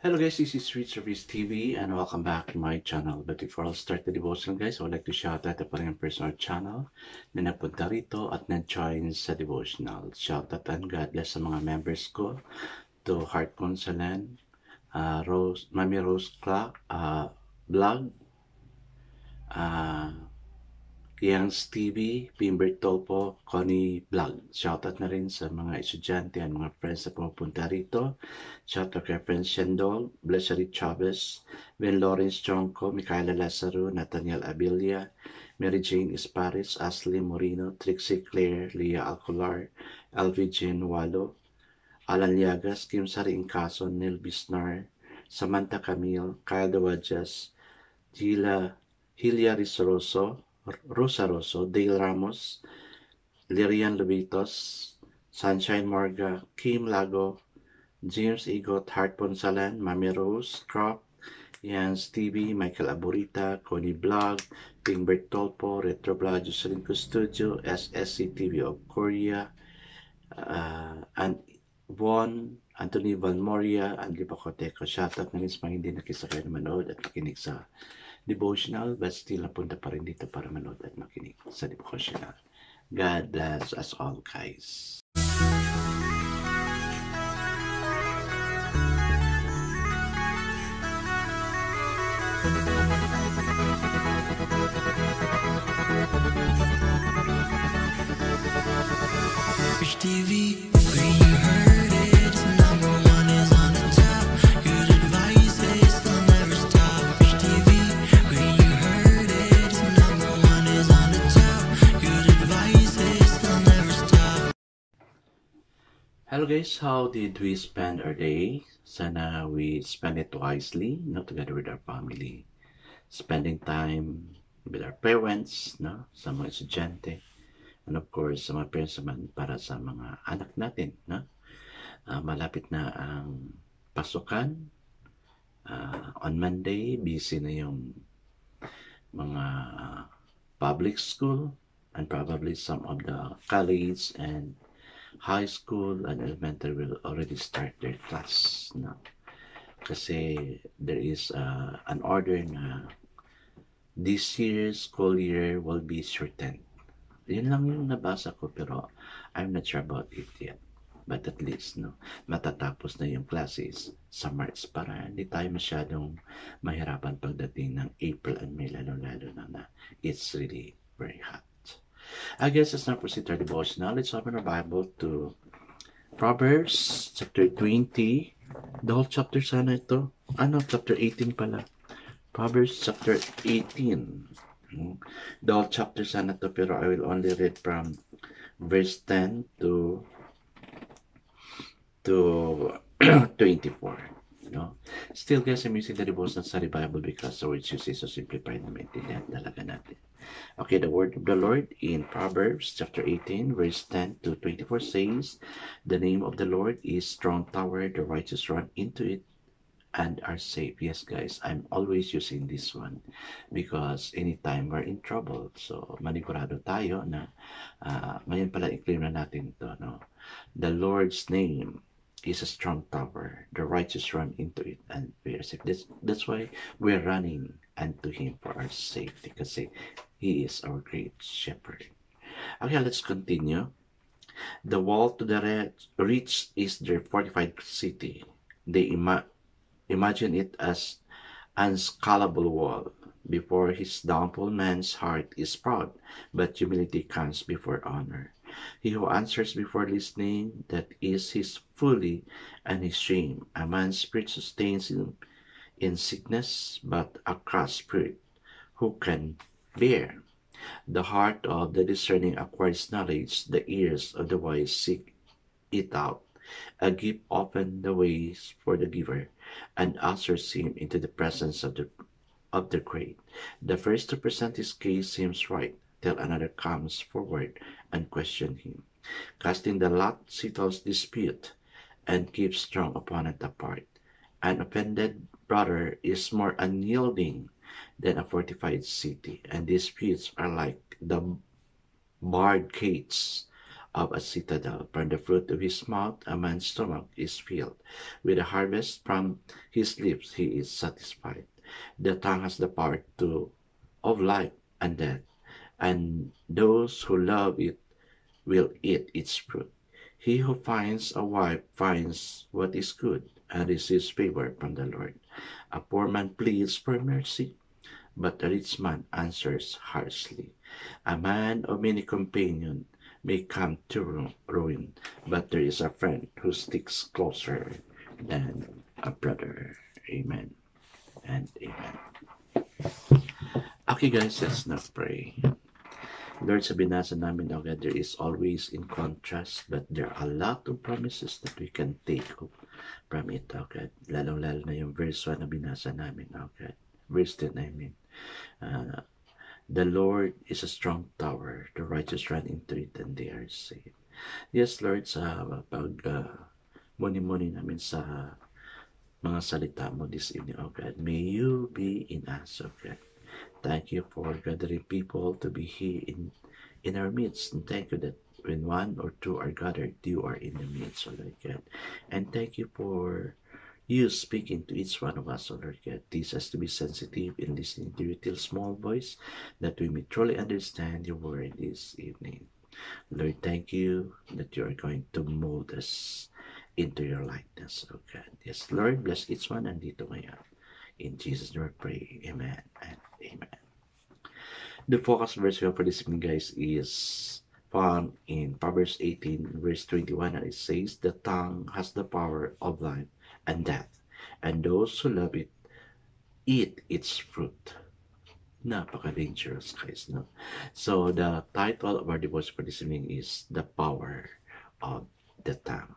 Hello guys, this is Street Service TV and welcome back to my channel. But before I'll start the devotion guys, I would like to shout out pa rin personal channel na napunta rito at nag-join sa devotional. Shout out and God bless sa mga members ko, to Heart Consolan, Mami Rose Clark, Vlog, Yang TV, Pimbert Tolpo, Connie Vlog. Shoutout na rin sa mga estudyante at mga friends na pumupunta rito. Shoutout kay Friends Shendol, Blessary Chavez, Ben Lawrence Chonko, Micaela Lazaro, Nathaniel Abilia, Mary Jane Esparis, Ashley Moreno, Trixie Claire, Leah Alcolar, Alvi Jean Walo, Alan Liagas, Kim Sari Incason, Neil Bisnar, Samantha Camille, Kyle Dawajas, Hilia Risoroso, Rosa Rosso, Dale Ramos, Lirian Lobitos, Sunshine Morga, Kim Lago, James Igot, Hart Ponsalan, Mami Rose, Crop, Yan Stevie, Michael Aburita, Connie Blog, Pingbert Tolpo, Retro Blog, Jocelyn Studio, SSC TV of Korea, and Von, Anthony Valmoria, and Lipacoteco. Shoutout na rin sa mga hindi nakisakay na manood at makinig sa devotional, but still napunta pa rin dito para manood at makinig sa devotional. God bless us all, guys. Rich TV, where you heard it, number one is on the top. Good advice is they'll never stop. Rich TV, where you heard it, number one is on the top. Good advice is they'll never stop. Hello guys, how did we spend our day? Sana we spend it wisely, together with our family. Spending time with our parents, sa mga estudyante. And of course, sa mga parents naman para sa mga anak natin. Malapit na ang pasukan. On Monday, busy na yung mga public school and probably some of the college and high school and elementary will already start their class. Kasi there is an order na this year's school year will be shortened. Yun lang yung nabasa ko pero I'm not sure about it yet. But at least, matatapos na yung classes sa March para hindi tayo masyadong mahirapan pagdating ng April and May, lalo-lalo na it's really very hot. I guess let's now proceed to our devotional. Let's open our Bible to Proverbs chapter 20. The whole chapter sana ito. Chapter 18 pala. Proverbs chapter 18. The whole chapter sana to, pero I will only read from verse 10 to 24. Still guys, I'm using the devotional study Bible because the words you say so simplified na maintindihan talaga natin. Okay, the word of the Lord in Proverbs chapter 18 verse 10 to 24 says, the name of the Lord is strong tower, the righteous run into it and are safe. Yes guys, I'm always using this one because anytime we're in trouble, so manigurado tayo na ngayon pala i-claim na natin ito. The Lord's name is a strong tower, the righteous run into it and we are safe. That's why we're running unto Him for our safety kasi He is our great shepherd. Okay, let's continue. The wall to the rich is their fortified city. They imagine it as unscalable wall. Before his downfall, man's heart is proud, but humility comes before honor. He who answers before listening, that is his folly and his shame. A man's spirit sustains him in sickness, but a crushed spirit who can bear? The heart of the discerning acquires knowledge, the ears of the wise seek it out. A gift opens the ways for the giver, and ushers him into the presence of the great. The first to present his case seems right, till another comes forward and questions him. Casting the lot settles dispute, and keeps strong opponent apart. An offended brother is more unyielding than a fortified city, and disputes are like the barred gates of a citadel. From the fruit of his mouth a man's stomach is filled. With a harvest from his lips he is satisfied. The tongue has the power of life and death, and those who love it will eat its fruit. He who finds a wife finds what is good, and receives favor from the Lord. A poor man pleads for mercy, but a rich man answers harshly. A man of many companions may come to ruin, but there is a friend who sticks closer than a brother. Amen and amen. Okay guys, let's now pray. Lord, sa binasa namin, okay, there is always in contrast, but there are a lot of promises that we can take from it, okay? Lalong-lalo na yung verse 1 na binasa namin, okay? Verse 10, I mean. The Lord is a strong tower, the righteous run into it and they are safe. Yes, Lord, sa muni-muni namin sa mga salita mo this evening, oh God, may you be in us, oh God. Thank you for gathering people to be here in our midst, and thank you that when one or two are gathered, you are in the midst, oh Lord God. And thank you for you speaking to each one of us, oh Lord God. Teach us to be sensitive in listening to your still small voice, that we may truly understand your word this evening. Lord, thank you that you are going to mold us into your likeness, oh God. Yes, Lord, bless each one nandito ngayon. In Jesus' name we pray. Amen and amen. The focus verse for this evening, guys, is found in Proverbs 18, verse 21, and it says, the tongue has the power of life and death, and those who love it eat its fruit. Napaka-dangerous, guys, no? So, the title of our devotion for this evening is The Power of the Tongue.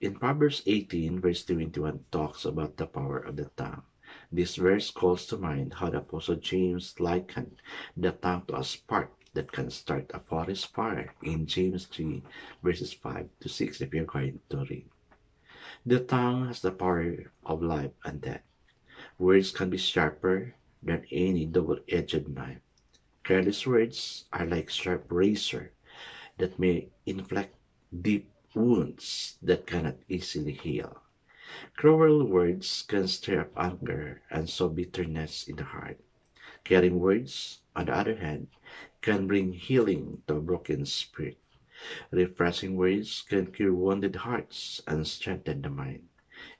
In Proverbs 18, verse 21, talks about the power of the tongue. This verse calls to mind how the Apostle James likened the tongue to a spark that can start a forest fire in James 3, verses 5 to 6, if you're going to read. The tongue has the power of life and death. Words can be sharper than any double-edged knife. Careless words are like sharp razor that may inflict deep wounds that cannot easily heal. Cruel words can stir up anger and sow bitterness in the heart. Caring words, on the other hand, can bring healing to a broken spirit. Refreshing words can cure wounded hearts and strengthen the mind.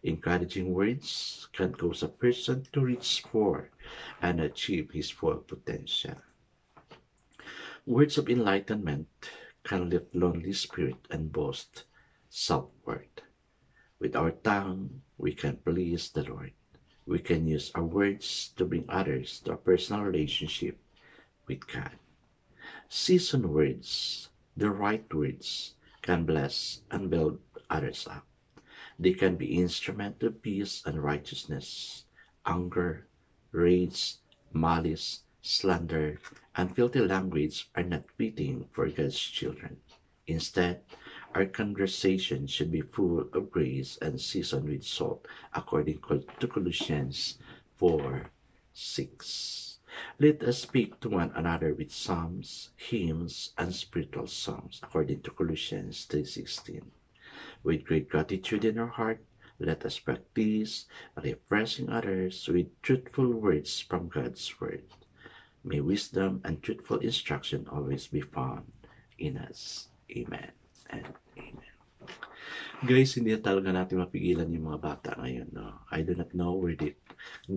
Encouraging words can cause a person to reach for and achieve his full potential. Words of enlightenment can lift lonely spirit and boast self-worth. With our tongue, we can please the Lord. We can use our words to bring others to a personal relationship with God. Seasoned words, the right words, can bless and build others up. They can be instrument of peace and righteousness. Anger, rage, malice, slander, and filthy language are not fitting for God's children. Instead, our conversation should be full of grace and seasoned with salt, according to Colossians 4:6. Let us speak to one another with psalms, hymns, and spiritual songs, according to Colossians 3:16. With great gratitude in our heart, let us practice refreshing others with truthful words from God's Word. May wisdom and truthful instruction always be found in us. Amen and amen. Guys, hindi talaga natin mapigilan yung mga bata ngayon, no? I do not know where they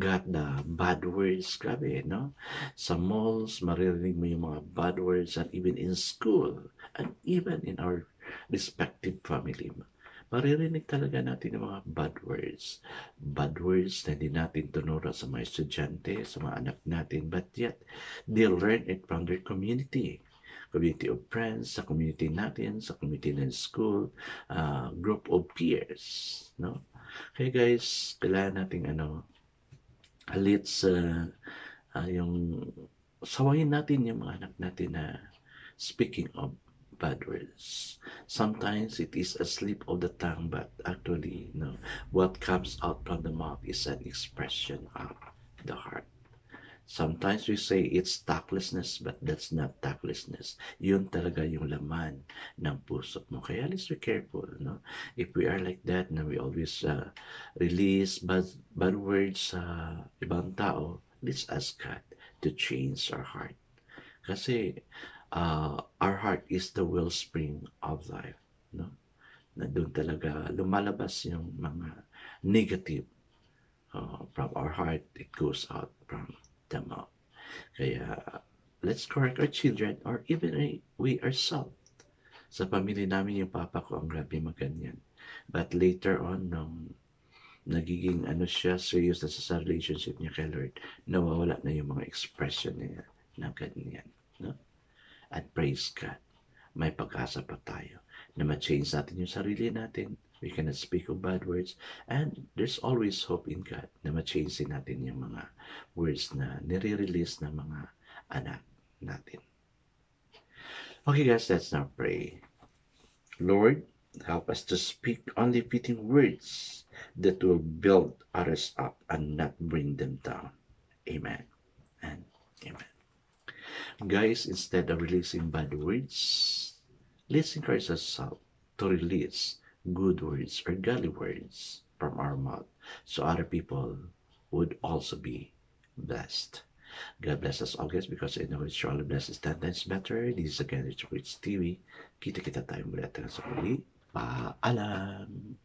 got the bad words. Grabe, no? Sa malls, maririnig mo yung mga bad words, and even in school, and even in our respective family. Maririnig talaga natin yung mga bad words. Bad words na hindi natin tunuro sa mga estudyante, sa mga anak natin, but yet, they learn it from their community of friends, sa community natin, sa community ng school, group of peers, no? Kaya guys, kailangan natin halit sa yung sawayin natin yung mga anak natin na speaking of bad words. Sometimes it is a slip of the tongue, but actually, what comes out from the mouth is an expression of the heart. Sometimes we say it's tactlessness, but that's not tactlessness. Yun talaga yung laman ng puso mo. Kaya let's be careful, no? If we are like that, na we always release bad words sa ibang tao, let's ask God to change our heart. Kasi our heart is the wellspring of life, no? Na doon talaga lumalabas yung mga negative from our heart. It goes out from the mouth. Kaya let's correct our children or even we ourselves. Sa pamilya namin yung papa ko ang grabe maganyan. But later on, nung nagiging siya, serious na sa relationship niya kay Lord, nawawala na yung mga expression niya na ganyan. No? At praise God, may pag-asa pa tayo na ma-change natin yung sarili natin. We cannot speak of bad words. And there's always hope in God na ma-change natin yung mga words na nire-release ng mga anak natin. Okay guys, let's now pray. Lord, help us to speak only fitting words that will build others up and not bring them down. Amen and amen. Guys, instead of releasing bad words, let's encourage ourselves to release good words or godly words from our mouth so other people would also be blessed. God bless us all guys, because I know it's surely blessed is 10 times better. This is again Rich Rich TV. Kita-kita tayo muli at sa muli. Paalam!